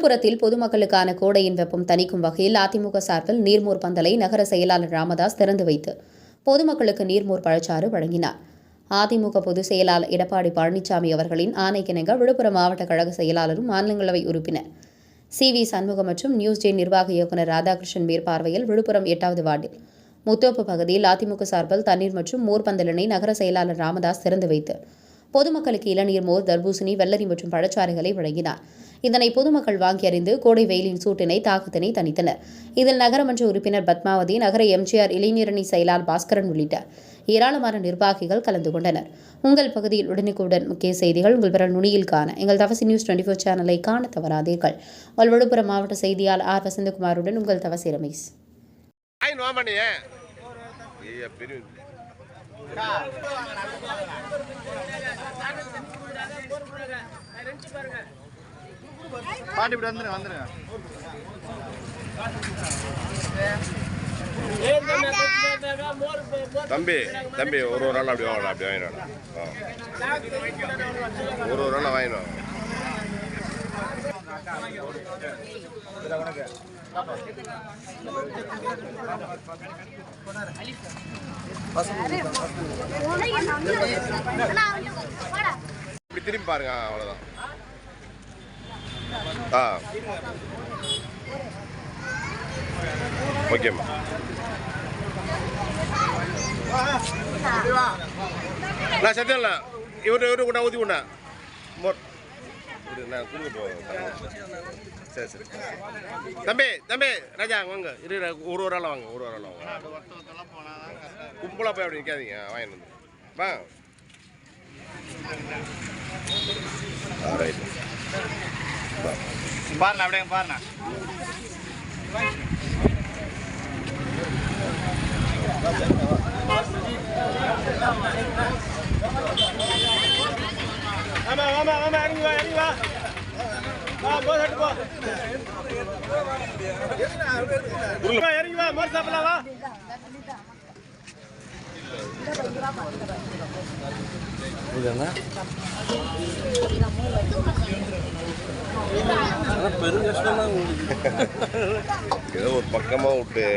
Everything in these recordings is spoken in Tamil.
விழுப்புரத்தில் பொதுமக்களுக்கான கோடையின் வெப்பம் தணிக்கும் வகையில் அதிமுக சார்பில் நீர்மோர் பந்தலை நகர செயலாளர் ராமதாஸ் திறந்து வைத்து பொதுமக்களுக்கு நீர்மோர் பழச்சாறு வழங்கினார். அதிமுக பொதுச் செயலாளர் எடப்பாடி பழனிசாமி அவர்களின் ஆணைக்கிணங்க விழுப்புரம் மாவட்ட கழக செயலாளரும் மாநிலங்களவை உறுப்பினர் சி.வி. சண்முகம் மற்றும் நியூஸ் ஜே நிர்வாக இயக்குநர் ராதாகிருஷ்ணன் மேற்பார்வையில் விழுப்புரம் 8வது வார்டில் முத்தோப்பு பகுதியில் அதிமுக சார்பில் தண்ணீர் மற்றும் மோர் பந்தலினை நகர செயலாளர் ராமதாஸ் திறந்து வைத்து பொதுமக்களுக்கு இளநீர், மோர், தர்பூசணி, வெள்ளரி மற்றும் பழச்சாறுகளை வழங்கினார். இதனை பொதுமக்கள் வாங்கி அறிந்து கோடை வெயிலின் சூட்டினை தாக்கத்தினை தணித்தனர். இதில் நகரமன்ற உறுப்பினர் பத்மாவதி, நகர எம்ஜிஆர் இளைஞரணி செயலாளர் பாஸ்கரன் உள்ளிட்ட ஏராளமான நிர்வாகிகள் கலந்து கொண்டனர். உங்கள் பகுதியில் உடனுக்குடன் முக்கிய செய்திகள் உங்கள் விரல் நுனியில் காண எங்கள் தவசி நியூஸ் 24 சேனலை காண தவறாதீர்கள். விழுப்புரம் மாவட்ட செய்தியாளர் ஆர். வசந்தகுமாருடன் உங்கள் தவசி ரமேஷ். பாட்டி இப்படி வந்துருங்க. தம்பி ஒரு நாள் அப்படி வாங்கலாம், அப்படி வாங்கிடுவாங்க. ஒரு நாள் வாங்கிடுவாங்க. இப்படி திரும்பி பாருங்க, அவ்வளோதான். ஓகேம்மா. நான் சத்தியம் இல்லை, இவரு கூட ஊற்றி கொண்டா மோர் நான் கொடுக்க சரி சரி. தம்பி ராஜா வாங்க, ஒரு ஆள் வாங்க, ஒரு ஆள் வாங்க. கும்பலாக போய் அப்படி நிற்காதீங்க, வாங்கிட்டு வந்து வா. ரைட் பாருண்ணா, அப்படியே பாருண்ணா. ஆமா இறங்கி வா. இறங்கி வா, மோர் சாப்பிடலாம் வா. ஏதோ ஒரு பக்கமா விட்டு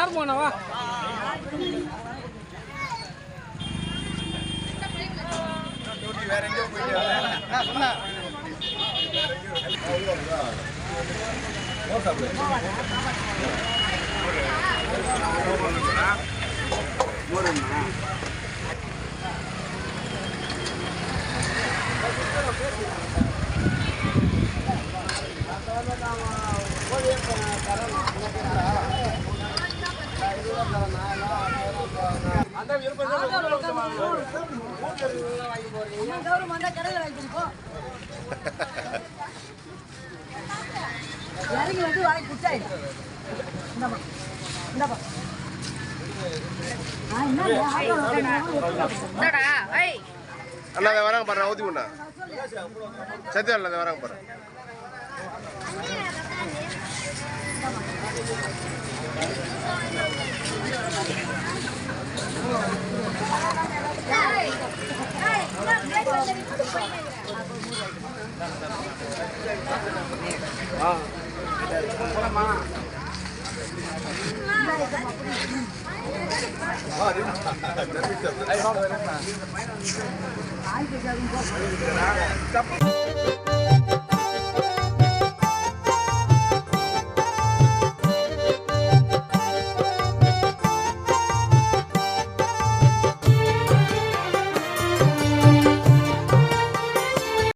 ஆர்மோனவா வேற எங்கேயோ போயிட்டு அண்ணா வராங்க பாரு, ஊற்றி கொண்டா சத்தியம் இல்லை, வராங்க பாரு. Ay,